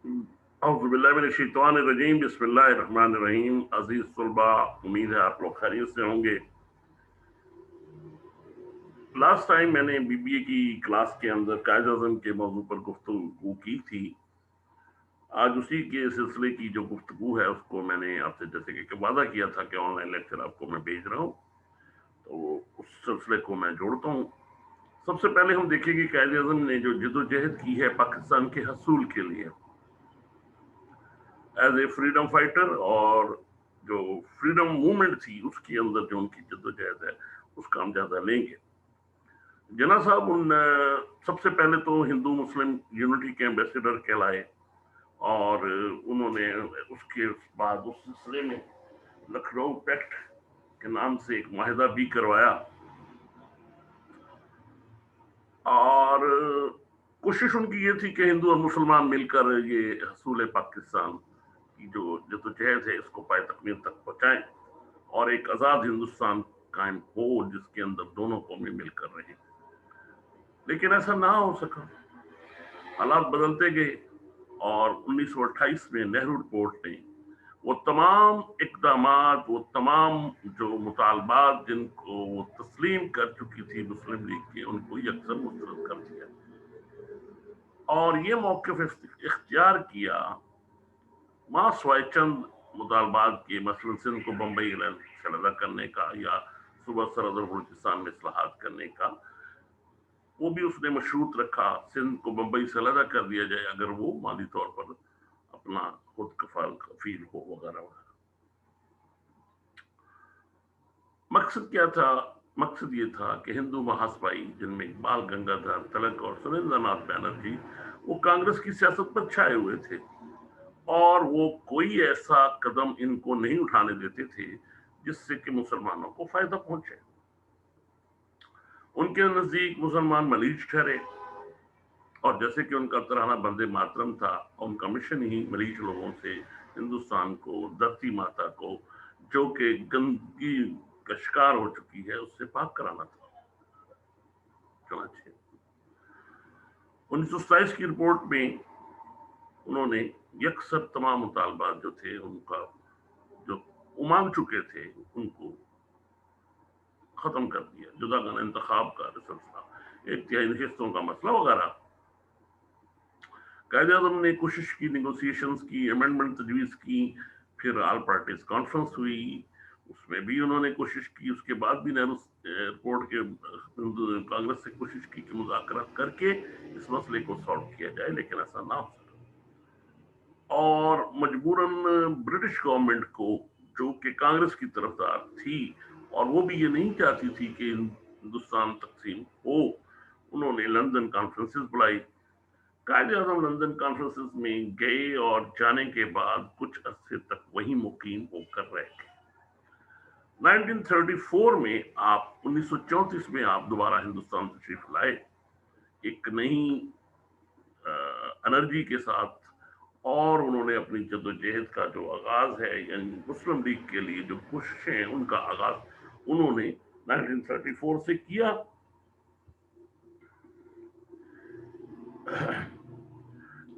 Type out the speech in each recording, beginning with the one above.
औज़ुबिल्लाहिमिनश्शैतानिर्रजीम बिस्मिल्लाहिर्रहमानिर्रहीम। अजीज तलबा, उम्मीद है आप लोग खैरियत से होंगे। लास्ट टाइम मैंने बीबीए की क्लास के अंदर कायद-ए-आज़म के मौजू पर गुफ्तगू की थी। आज उसी के सिलसिले की जो गुफ्तगू है उसको मैंने आपसे जैसे कि वादा किया था कि ऑनलाइन लेक्चर आपको मैं भेज रहा हूँ, तो उस सिलसिले को मैं जोड़ता हूँ। सबसे पहले हम देखेंगे कायद-ए-आज़म ने जो जद्दोजहद की है पाकिस्तान के हसूल के लिए एज ए फ्रीडम फाइटर, और जो फ्रीडम मूवमेंट थी उसके अंदर जो उनकी जद्दोजहद है उसका हम जायजा लेंगे। जना साहब सबसे पहले तो हिंदू मुस्लिम यूनिटी के एम्बेसडर कहलाए, और उन्होंने उसके बाद उस सिलसिले में लखनऊ पैक्ट के नाम से एक माहिदा भी करवाया, और कोशिश उनकी ये थी कि हिंदू और मुसलमान मिलकर ये हसूल पाकिस्तान की जो जद्दोजहद है इसको पाए तकमील तक पहुंचाएं और एक आज़ाद हिंदुस्तान कायम हो जिसके अंदर दोनों कौमें मिलकर रहें। लेकिन ऐसा ना हो सका, हालात बदलते गए, और 1928 में नेहरू रिपोर्ट ने वो तमाम इकदामात, वो तमाम जो मुतालबात जिनको वो तस्लीम कर चुकी थी मुस्लिम लीग के, उनको यकसर मुस्तरद कर दिया और ये मौक़िफ़ इख्तियार किया मां सवाए चंद मुतालबात के, मसलन सिंध को बम्बई से अलग करने का या सूबा सरहद और बलूचिस्तान में इस्लाहात करने का, वो भी उसने मशरूत रखा। सिंध को बम्बई से अलग कर दिया जाए अगर वो माली तौर पर अपना खुद कफील हो वगैरह वगैरह। मकसद क्या था? मकसद ये था कि हिंदू महासभाई जिनमें बाल गंगाधर तिलक और सुरेंद्रनाथ बैनर्जी वो कांग्रेस की सियासत पर छाए हुए थे, और वो कोई ऐसा कदम इनको नहीं उठाने देते थे जिससे कि मुसलमानों को फायदा पहुंचे। उनके नजदीक मुसलमान मलीज ठहरे, और जैसे कि उनका तराना बंदे मातरम था, उनका मिशन ही मरीज लोगों से हिंदुस्तान को, धरती माता को जो कि गंदगी का शिकार हो चुकी है उससे पाक कराना था। चनाचे 1927 की रिपोर्ट में उन्होंने यकसर तमाम मुतालबात जो थे उनका जो मांग चुके थे उनको खत्म कर दिया। जुदागाना इंतखाब का सिलसिला, एक तिहाई नशिस्तों का मसला वगैरह। कायद-ए-आज़म ने कोशिश की, नेगोशिएशंस की, अमेंडमेंट तजवीज़ की, फिर ऑल पार्टीज कॉन्फ्रेंस हुई, उसमें भी उन्होंने कोशिश की। उसके बाद भी नेहरू रिपोर्ट के कांग्रेस से कोशिश की कि मुज़ाकरात करके इस मसले को सॉल्व किया जाए, लेकिन ऐसा ना हो सका, और मजबूरन ब्रिटिश गवर्नमेंट को, जो कि कांग्रेस की तरफदार थी और वो भी ये नहीं चाहती थी कि हिंदुस्तान तकसीम हो, उन्होंने लंदन कॉन्फ्रेंसेस बुलाई। कायद-ए-आज़म लंदन कॉन्फ्रेंसेस में गए और जाने के बाद कुछ अरसे तक वहीं मुकीम होकर रह गए। 1934 में आप 1934 में आप दोबारा हिंदुस्तान तशरीफ लाए, एक नई एनर्जी के साथ, और उन्होंने अपनी जद्दोजहद का जो आगाज है, यानी मुस्लिम लीग के लिए जो कोशिशें हैं उनका आगाज उन्होंने 1934 से किया।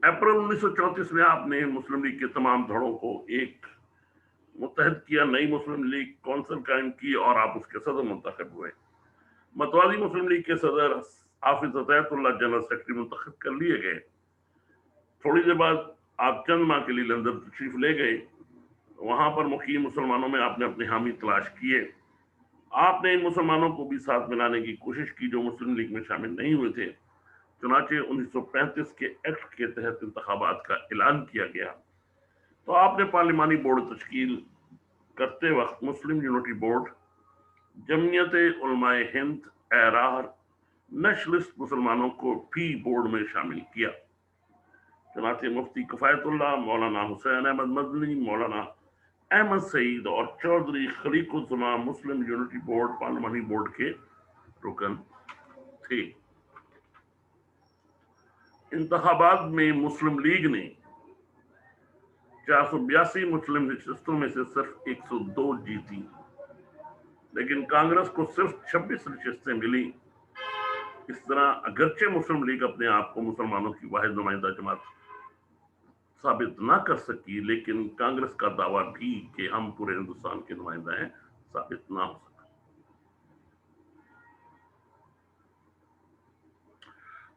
अप्रैल 1934 में आपने मुस्लिम लीग के तमाम धड़ों को एक मुत्तहद किया, नई मुस्लिम लीग कौंसिल कायम की, और आप उसके सदर मुंतखब हुए। मतवादी मुस्लिम लीग के सदर हाफिज अतायतुल्लाह जनरल सेक्रेटरी मुंतखब कर लिए गए। थोड़ी देर बाद आप चंद माह के लिए लंदन तशरीफ ले गए। वहां पर मुकीम मुसलमानों में आपने अपने हामी तलाश किए। आपने इन मुसलमानों को भी साथ मिलाने की कोशिश की जो मुस्लिम लीग में शामिल नहीं हुए थे। चुनाचे 1935 के एक्ट के तहत इंतखाबात का ऐलान किया गया, तो आपने पार्लिमानी बोर्ड तश्कील करते वक्त मुस्लिम यूनिटी बोर्ड, जमीयत उलमाए हिंद, एरार, नेशनलिस्ट मुसलमानों को भी बोर्ड में शामिल किया। चुनाचे मुफ्ती किफायतुल्लाह, मौलाना हुसैन अहमद मदनी, मौलाना अहमद सईद और Chaudhary खलीकुज़्ज़मा Muslim unity board पार्लिमानी board के रुकन थे। इंतखाबात में मुस्लिम लीग ने 482 मुस्लिम नशिस्तों में से सिर्फ 102 जीती, लेकिन कांग्रेस को सिर्फ 26 नशिस्तें मिली। इस तरह अगरचे मुस्लिम लीग अपने आप को मुसलमानों की वाहिद नुमाइंदा जमात साबित ना कर सकी, लेकिन कांग्रेस का दावा भी कि हम पूरे हिंदुस्तान के नुमाइंदा हैं साबित ना हो सका।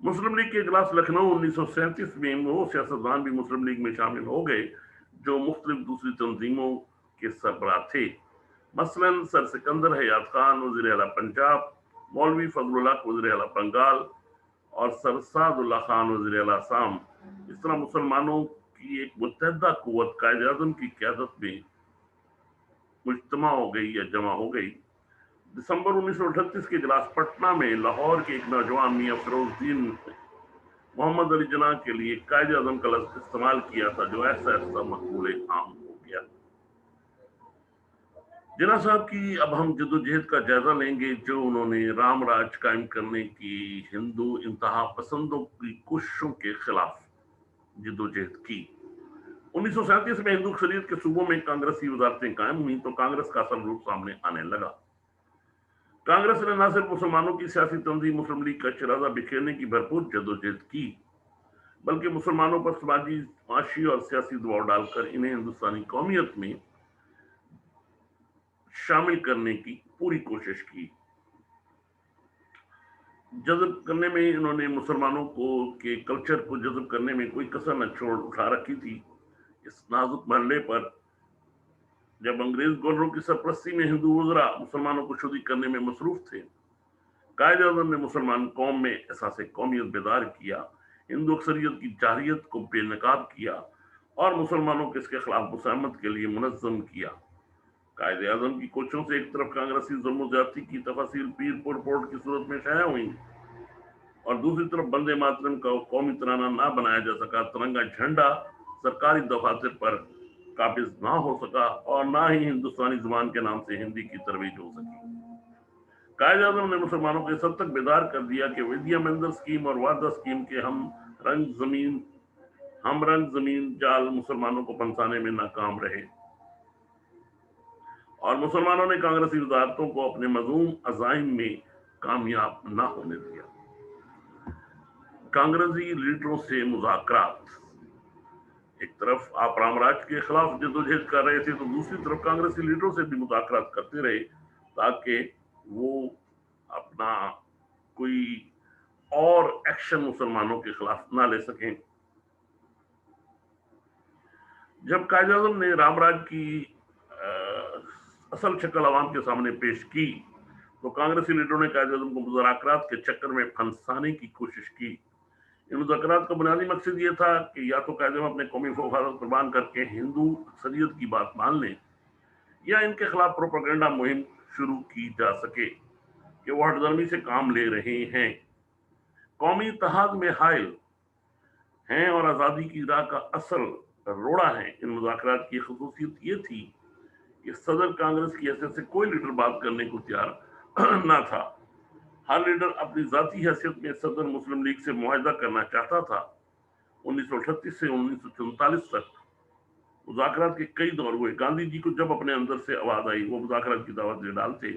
मुस्लिम लीग के इजलास लखनऊ 1937 में वो सियासतदान भी मुस्लिम लीग में शामिल हो गए जो मुख्तलिफ दूसरी तंजीमों के सरबराह थे। मसलन सर सिकंदर हयात खान वज़ीर आला पंजाब, मौलवी फजलुल हक वज़ीर आला बंगाल और सर सादुल्लाह खान वज़ीर आला असम। इस तरह मुसलमानों की एक मुत्तहदा कुव्वत कायद आज़म की क़यादत में मुज्तमा हो गई या जमा हो गई। दिसंबर 1938 के इजलास पटना में लाहौर के एक नौजवान मियाँ फिरोजुद्दीन ने मोहम्मद अली जिन्ना के लिए कायद आज़म का लफ्ज़ इस्तेमाल किया था, जो ऐसा ऐसा मकबूल आम हो गया। जिन्ना साहब की अब हम जद्दोजहद का जायजा लेंगे जो उन्होंने राम राज कायम करने की हिंदू इंतहा पसंदों की कोशिशों के खिलाफ जद्दोजहद की। 1937 में हिंदू अक्सरियत के सूबों में कांग्रेसी वजारतें कायम हुई तो कांग्रेस का असल रूप सामने आने लगा। कांग्रेस ने न सिर्फ मुसलमानों की सियासी तंजीम मुस्लिम लीग का शराजा बिखेरने की भरपूर जद्दोजहद की, बल्कि मुसलमानों पर समाजी, माशी और सियासी दबाव डालकर इन्हें हिंदुस्तानी कौमियत में शामिल करने की पूरी कोशिश की। जज्ब करने में इन्होंने मुसलमानों को के कल्चर को जज्ब करने में कोई कसर न छोड़ उठा रखी थी। इस नाजुक मरहले पर जब अंग्रेज गवर्नरों की सरपरस्ती में हिंदू वज़रा मुसलमानों को शुदी करने में मसरूफ थे, कायद आज़म ने मुसलमान कौम में एहसास कौमियत बेदार किया, हिंदू अक्सरियत की जाहिरियत को बेनकाब किया और मुसलमानों को इसके खिलाफ मुसामत के लिए मुनज़्ज़म किया। कायद आज़म की कोशिशों से एक तरफ कांग्रेसी जुल्म ज्यादती की तफासिल पीरपुर पोर्ट की सूरत में शाया हुई और दूसरी तरफ बंदे मातरम का कौमी तराना ना बनाया जा सका, तिरंगा झंडा सरकारी दफातर पर काबिज ना हो सका और ना ही हिंदुस्तानी जुबान के नाम से हिंदी की तरवीज हो सकी। कायद आज़म ने मुसलमानों को इस हद तक बेदार कर दिया कि विद्या मंदिर स्कीम और वादा स्कीम के हम रंग जमीन जाल मुसलमानों को पंसाने में नाकाम रहे और मुसलमानों ने कांग्रेसी वजारतों को अपने मजूम अजाइम में कामयाब न होने दिया। कांग्रेसी लीडरों से मुज़ाकरात। एक तरफ आप रामराज के खिलाफ जद्दोजहद कर रहे थे तो दूसरी तरफ कांग्रेसी लीडरों से भी मुज़ाकरात करते रहे ताकि वो अपना कोई और एक्शन मुसलमानों के खिलाफ ना ले सकें। जब कायद आज़म ने रामराज की असल शक्ल अवाम के सामने पेश की तो कांग्रेसी लीडरों ने कायद आज़म को मुज़ाकरात के चक्कर में फंसाने की कोशिश की। इन मुज़ाकरात का बुनियादी मकसद ये था कि या तो कायद आज़म अपने कौमी मफाद कुर्बान करके हिंदू अक्सरियत की बात मान लें या इनके खिलाफ प्रोपेगेंडा मुहिम शुरू की जा सके कि वो हठधर्मी से काम ले रहे हैं, कौमी इत्तेहाद में हायल हैं और आज़ादी की राह का असल रोड़ा है। इन मुज़ाकरात की खसूसियत ये थी कि सदर कांग्रेस की हैसियत से कोई लीडर बात करने को तैयार ना था। हर लीडर अपनी जाती हैसियत में सदर मुस्लिम लीग से मुआहदा करना चाहता था। 1938 से 1944 तक मुज़ाकरात के कई दौर हुए। गांधी जी को जब अपने अंदर से आवाज आई वो मुज़ाकरात की दावत दे डालते।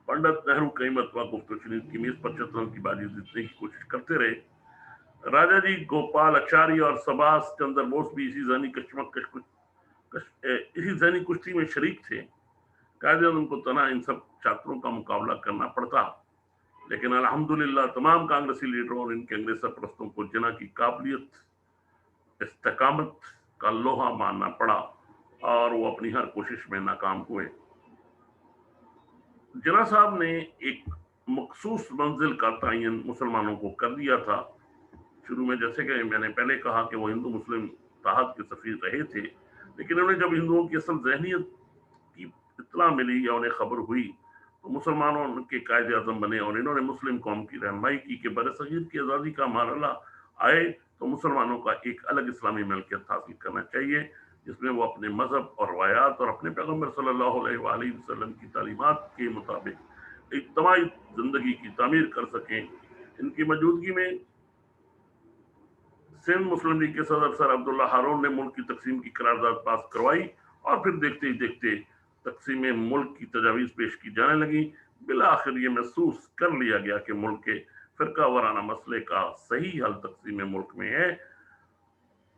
पंडित नेहरू कई मरतबा गुफ्तगू की मेज पर शतरंज की बाजी जीतने की कोशिश करते रहे। राजा जी गोपाल आचार्य और सुभाष चंद्र बोस भी इसी जहनी कुश्ती में शरीक थे। कायदे उनको तना इन सब छात्रों का मुकाबला करना पड़ता, लेकिन अल्हम्दुलिल्लाह तमाम कांग्रेसी लीडरों और इनके अंग्रेज सरपरस्तों को जिन्ना की काबिलियत, इस्तेकामत का लोहा मानना पड़ा और वो अपनी हर कोशिश में नाकाम हुए। जिन्ना साहब ने एक मखसूस मंजिल का तयन मुसलमानों को कर दिया था। शुरू में जैसे कि मैंने पहले कहा कि वो हिंदू मुस्लिम इत्तेहाद के सफीर रहे थे, लेकिन उन्हें जब हिंदुओं की असल जहनीत की इत्तला मिली या उन्हें खबर हुई तो मुसलमानों के कायदे आज़म बने और इन्होंने मुस्लिम कौम की रहनुमाई की कि बरसगीर की आज़ादी का मरहला आए तो मुसलमानों का एक अलग इस्लामी मलकियत हासिल करना चाहिए जिसमें वो अपने मजहब और रवायात और अपने पैगम्बर सल्लल्लाहु अलैहि वसल्लम की तालीमात के मुताबिक इज्तिमाई जिंदगी की तामीर कर सकें। इनकी मौजूदगी में सिंध मुस्लिम लीग के सदर सर अब्दुल्ला हारून ने मुल्क की तकसीम की करारदाद पास करवाई और फिर देखते ही देखते तकसीम मुल्क की तजावीज़ पेश की जाने लगी। बिला आखिर ये महसूस कर लिया गया कि मुल्क के फिरका वाराना मसले का सही हल तकसीम मुल्क में है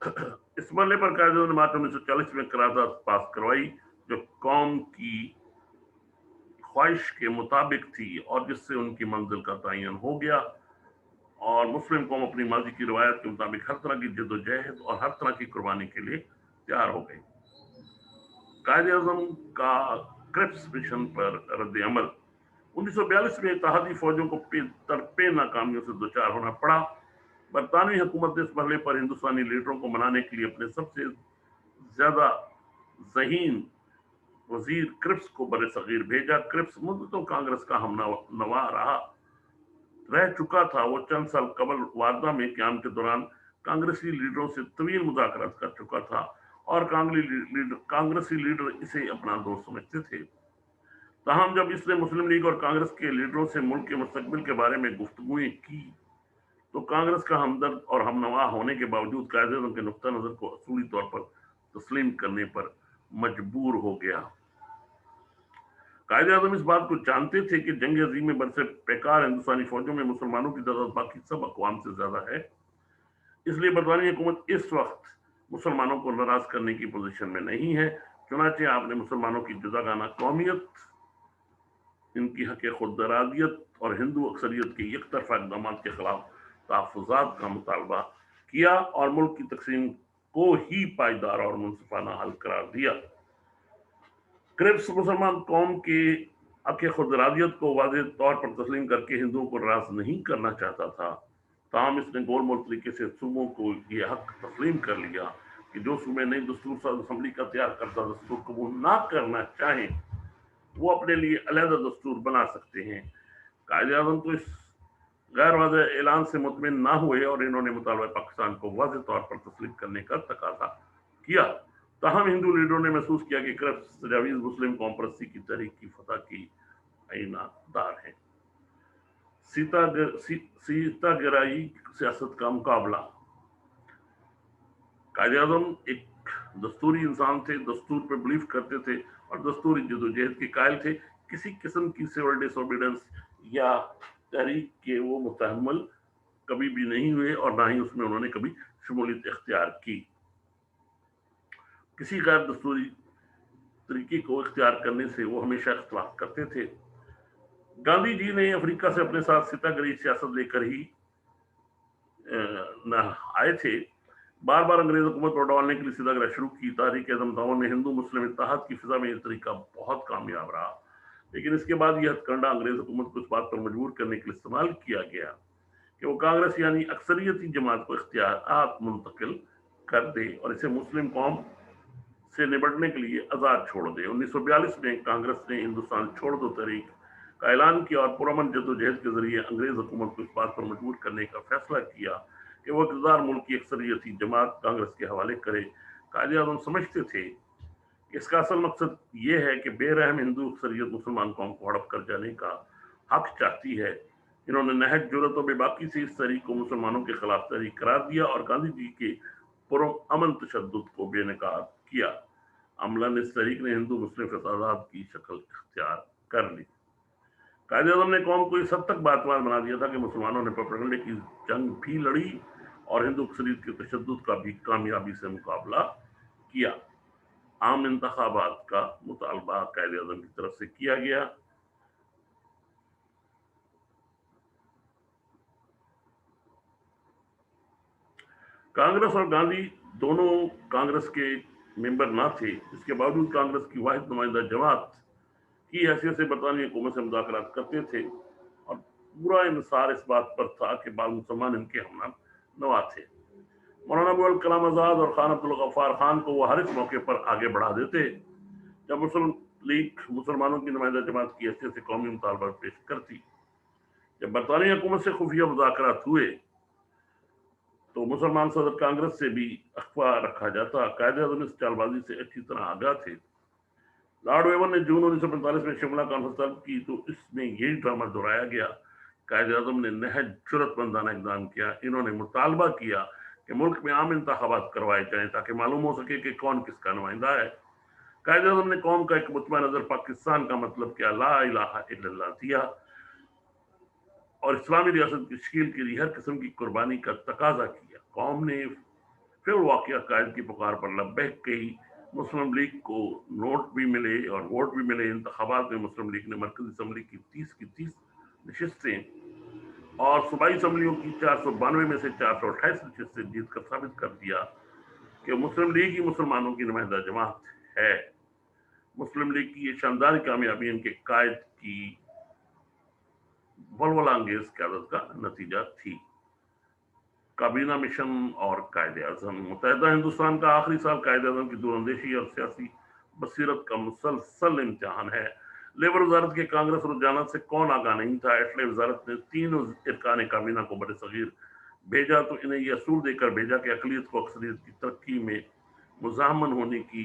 इस मरने पर कायदे ने मार्च 1940 में करारदाद पास करवाई जो कौम की ख्वाहिश के मुताबिक थी और जिससे उनकी मंजिल का तयन हो गया और मुस्लिम कौम अपनी माजी की रवायत के मुताबिक हर तरह की जद्दोजहद और हर तरह की कुर्बानी के लिए तैयार हो गई। कायदे आजम का क्रिप्स मिशन पर रद्द अमल 1942 में इत्तेहादी फौजों को तड़पे नाकामियों से दो चार होना पड़ा। बरतानवी हुकूमत ने इस मरहले पर हिंदुस्तानी लीडरों को मनाने के लिए अपने सबसे ज्यादा जहीन वजीर क्रिप्स को बर सगीर भेजा। क्रिप्स मुद्दतों कांग्रेस का हम नवा रह चुका था। वो चंद साल कबल वारदा में क्याम के दौरान कांग्रेसी लीडरों से तवील मुज़ाकरात कर चुका था और कांग्रेसी लीडर इसे अपना दोस्त समझते थे। ताहम जब इसने मुस्लिम लीग और कांग्रेस के लीडरों से मुल्क के मुस्तकबिल के बारे में गुफ्तगुएं की तो कांग्रेस का हमदर्द और हमनवा होने के बावजूद कायदे के नुक्ता नजर को असूली तौर पर तस्लीम करने पर मजबूर हो गया। कायदे आजम इस बात को जानते थे कि जंग अजीम में बरसे बेकार हिंदुस्तानी फौजों में मुसलमानों की तादाद बाकी सब अकवाम से ज्यादा है, इसलिए बरतानी हुकूमत इस वक्त मुसलमानों को नाराज करने की पोजीशन में नहीं है। चुनाचे आपने मुसलमानों की जुदागाना कौमियत, इनकी हक खुदरादियत और हिंदू अक्सरियत के एक तरफा इकदाम के खिलाफ तहफ़्फ़ुज़ात का मुतालबा किया और मुल्क की तकसीम को ही पायदार और मुनसिफाना हल करार दिया। क्रिप्स मुसलमान कौम के हक खुदरादियत को वाज़ेह तौर पर तस्लीम करके हिंदुओं को नाराज नहीं करना चाहता था। ताहम इसने गोलमोल तरीके से सूबों को यह हक तस्लीम कर लिया कि जो सूबे नई दस्तूर साज असम्बली का तैयार करता दस्तूर कबूल ना करना चाहें वो अपने लिए अलहदा दस्तूर बना सकते हैं। कायदे आजम तो इस गैर वाज़ेह ऐलान से मुतमिन ना हुए और इन्होंने मुतालबा पाकिस्तान को वाज़ेह तौर पर तस्लीम करने का तकाजा किया। ताहम हिंदू लीडरों ने महसूस किया कि क्रिप्स तजावीज़ मुस्लिम कौम परस्ती की तहरीक की फतह की ऐनादार हैं। सीतागिराई सियासत का मुकाबला। कायदे आजम एक दस्तूरी इंसान थे, दस्तूर पर बिलीव करते थे और दस्तूरी जदोजहद के कायल थे। किसी किस्म की सिविल डिसोबीडेंस या तहरीक के वो मुतहम्मल कभी भी नहीं हुए और ना ही उसमें उन्होंने कभी शमूलियत इख्तियार की। किसी गैर दस्तूरी तरीके को इख्तियार करने से वो हमेशा इख्तिलाफ करते थे। गांधी जी ने अफ्रीका से अपने साथ सीतागिरी सियासत लेकर ही आए थे। बार बार अंग्रेज हुकूमत को डालने के लिए सीतागिरी शुरू की। तारीख आजम में हिंदू मुस्लिम इत्तेहाद की फिजा में यह तरीका बहुत कामयाब रहा, लेकिन इसके बाद यह हथकंडा अंग्रेज हुकूमत को इस बात पर मजबूर करने के लिए इस्तेमाल किया गया कि वो कांग्रेस यानी अक्सरियती जमात को इख्तियारात मुंतकिल कर दे और इसे मुस्लिम कौम से निपटने के लिए आज़ाद छोड़ दे। 1942 में कांग्रेस ने हिंदुस्तान छोड़ दो तहरीक का ऐलान किया और पुरअमन जद्दोजहद के जरिए अंग्रेज हुकूमत को इस बात पर मजबूर करने का फैसला किया कि वो इक़्तिदार मुल्क की अक्सरियती जमात कांग्रेस के हवाले करे। कायदे आज़म समझते थे कि इसका असल मकसद ये है कि बेरहम हिंदू अक्सरियत मुसलमान कौम को हड़प कर जाने का हक चाहती है। इन्होंने नहज जुर्रत और बेबाकी से इस तहरीक को मुसलमानों के खिलाफ तहरीक करार दिया और गांधी जी के पुरअमन तशद्दुद को बेनकाब किया। अमलन इस तहरीक ने हिंदू मुस्लिम फसादात की शक्ल इख्तियार कर ली। कायदे आज़म ने कौम को इस हद तक बातवार बना दिया था कि मुसलमानों ने प्रोपेगेंडे की जंग भी लड़ी और हिंदू अक्सरियत के तशद्दुद का भी कामयाबी से मुकाबला किया। आम इंतखाबात का मुतालबा कायदे आज़म की तरफ से किया गया। कांग्रेस और गांधी दोनों कांग्रेस के मेंबर ना थे, इसके बावजूद कांग्रेस की वाहिद नुमाइंदा जमात की हैसियत से बरतानी हुकूमत से मुज़ाकरात करते थे और पूरा इंसार इस बात पर था कि बाल मुसलमान इनके हम नवा थे। मौलाना अबुल कलाम आज़ाद और खान अब्दुल गफ्फार खान को वो हर इस मौके पर आगे बढ़ा देते जब मुस्लिम लीग मुसलमानों की नुमाइंदा जमात की हैसियत से कौमी मुतालबा पेश करती। जब बरतानी हुकूमत से खुफिया मुज़ाकरात हुए तो मुसलमान सदर कांग्रेस से भी अखबार रखा जाता। कायदे आज़म इस चालबाजी से अच्छी तरह आगाह थे। लॉर्ड वेवन ने जून 1945 में शिमला कॉन्फ्रेंस तलब की तो इसमें यही ड्रामा दोहराया गया। कायदे आज़म ने नहज जुर्रतमंदाना इक़दाम किया। इन्होंने मुतालबा किया कि मुल्क में आम इंतखाबात करवाए जाएं ताकि मालूम हो सके कि कौन किसका नुमाइंदा है। कायदे आज़म ने कौम का एक मुतबा नजर पाकिस्तान का मतलब क्या ला इलाहा इल्लल्लाह दिया और इस्लामी रियासत की तश्कील के लिए हर किस्म की कुर्बानी का तकाजा किया। कौम ने फिर वाकया कायद की पुकार पर लब्बैक कही। मुस्लिम लीग को नोट भी मिले और वोट भी मिले। इंतखाबात में मुस्लिम लीग ने मरकजी असम्बली की 30 नशिस्तें और सूबाई असम्बलियों की 492 में से 428 नशिस्तें जीत कर साबित कर दिया कि मुस्लिम लीग ही मुसलमानों की नुमाइंदा जमात है। मुस्लिम लीग की ये शानदार कामयाबी इनके कायद की वलवला अंगेज क़यादत का नतीजा थी। काबीना मिशन और कायदे आज़म। मुत्तहिदा हिंदुस्तान का आखिरी साल कायदे आज़म की दूरअंदेशी और सियासी बसीरत का मुसलसल इम्तिहान है। लेबर वजारत के कांग्रेस रुझानात से कौन आगाह नहीं था। एटले वजारत ने 3 इरकान काबीना को बड़े सगीर भेजा तो इन्हें यह असूल देकर भेजा कि अकलियत को अक्सरियत की तरक्की में मुजामन होने की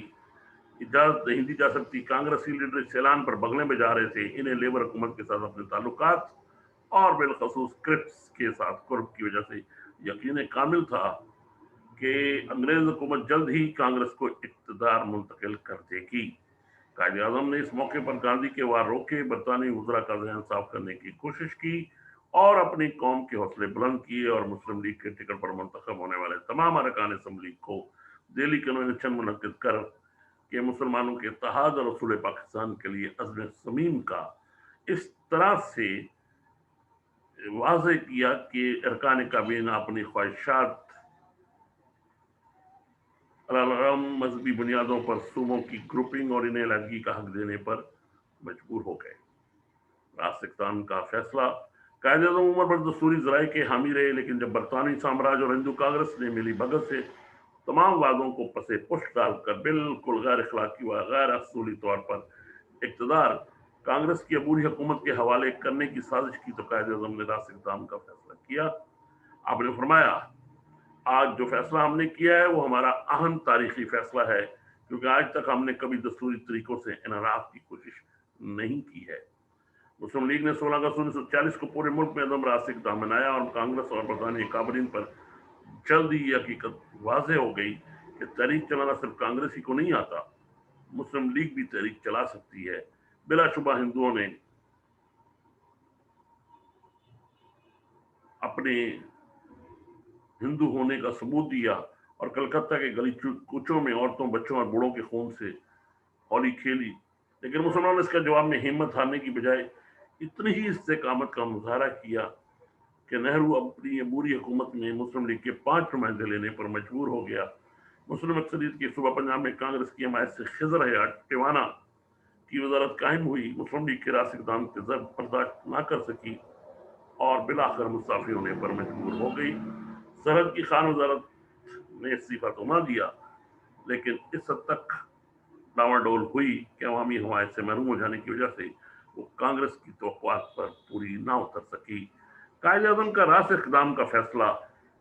इजाजत नहीं दी जा सकती। कांग्रेसी लीडर सैलान पर बगले में जा रहे थे। इन्हें लेबर हुकूमत के साथ अपने ताल्लुकात और बिलखसूस क्रिप्स के साथ कुर्ब की वजह से यकीन कामिल था कि अंग्रेज हुकूमत जल्द ही कांग्रेस को इक़्तिदार मुंतकिल कर देगी। कायदे आज़म ने इस मौके पर गांधी के वार रोके, बरतानी वज़रा का ज़हन साफ करने की कोशिश की और अपनी कौम के हौसले बुलंद किए और मुस्लिम लीग के टिकट पर मुंतखब होने वाले तमाम अरकान असम्बली को दिल्ली कन्वेंशन मुनक्किद कर के मुसलमानों के इत्तेहाद और उसूल पाकिस्तान के लिए अज़्म समीम का इस तरह से वाज़ेह किया कि अरकान काबीना अपनी ख्वाहिशात मजहबी बुनियादों पर सूबों की ग्रुपिंग और इन्हें अलहदगी का हक देने पर मजबूर हो गए। राष्ट्र इक़्तिदार का फैसला। कायदे आज़म उम्र भर दस्तूरी ज़राए के हामी रहे, लेकिन जब बरतानी साम्राज्य और हिंदू कांग्रेस ने मिली भगत से तमाम वादों को पसे पुष्ट डालकर बिल्कुल गैर अखलाकी व गैर असूली तौर पर इक़्तिदार कांग्रेस की अबूरी हुकूमत के हवाले करने की साजिश की तो कायदे आज़म ने राष्ट्र इक़्तिदार का फैसला किया। आपने फरमाया, आज जो फैसला हमने किया है वो हमारा अहम तारीखी फैसला है, क्योंकि आज तक हमने कभी दस्तूरी तरीकों से इनराफ की कोशिश नहीं की है। मुस्लिम लीग ने 16 अगस्त 1940 को पूरे मुल्क में अदम रास्ते का मनाया और कांग्रेस और बरतानी काबरीन पर जल्द ही हकीकत वाज़ेह हो गई कि तहरीक चलाना सिर्फ कांग्रेस ही को नहीं आता, मुस्लिम लीग भी तहरीक चला सकती है। बिलाशुबा हिंदुओं ने अपने हिंदू होने का सबूत दिया और कलकत्ता के गली कूचों में औरतों, बच्चों और बूढ़ों के खून से होली खेली। लेकिन मुसलमानों ने इसका जवाब में हिम्मत हारने की बजाय इतनी ही इस्तेकामत का मुजाहरा किया कि नेहरू अपनी अबूरी हुकूमत में मुस्लिम लीग के 5 नुमाइंदे लेने पर मजबूर हो गया। मुस्लिम अक्सरियत की सूबा पंजाब में कांग्रेस की हमायत से खिजर हयात टिवाना की वजारत कायम हुई। मुस्लिम लीग के राष्ट्रीय इक़्तिदार के ज़र्ब बर्दाश्त न कर सकी और बिलाखिर मुस्ताफी होने पर मजबूर हो गई। सरहद की खान वजारत ने इस्तीफा तो ना दिया, लेकिन इस हद तक डावाडोल हुई कि अवामी हमायत से महरूम हो जाने की वजह से वो कांग्रेस की तवक्कुआत पर पूरी ना उतर सकी। कायदे आज़म का राष्ट्रीय इक़्तिदार का फैसला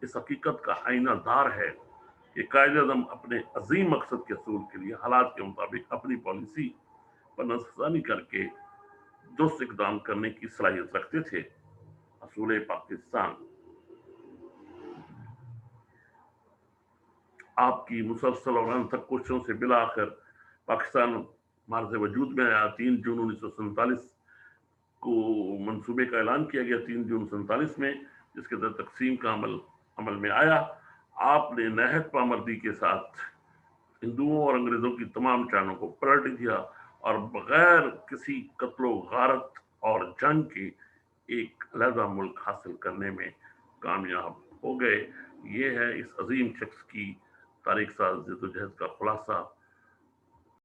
इस हकीकत का आईनादार है कि कायदे आज़म अपने अजीम मकसद के असूल के लिए हालात के मुताबिक अपनी पॉलिसी पर नज़रसानी करके दुरुस्त इक़दाम करने की सलाहियत रखते थे। असूल पाकिस्तान। आपकी मुसलसल और अनथक कोशिशों से बिला आखिर पाकिस्तान मार्ज़ वजूद में आया। 3 जून 1947 को मंसूबे का ऐलान किया गया। 3 जून 1947 में, जिसके तहत तकसीम का अमल में आया। आपने नहायत पामर्दी के साथ हिंदुओं और अंग्रेजों की तमाम चालों को पलट दिया और बगैर किसी कत्लो गारत और जंग के एक अलहदा मुल्क हासिल करने में कामयाब हो गए। ये है इस अजीम शख्स की तारीख साज जद्दोजहद का खुलासा।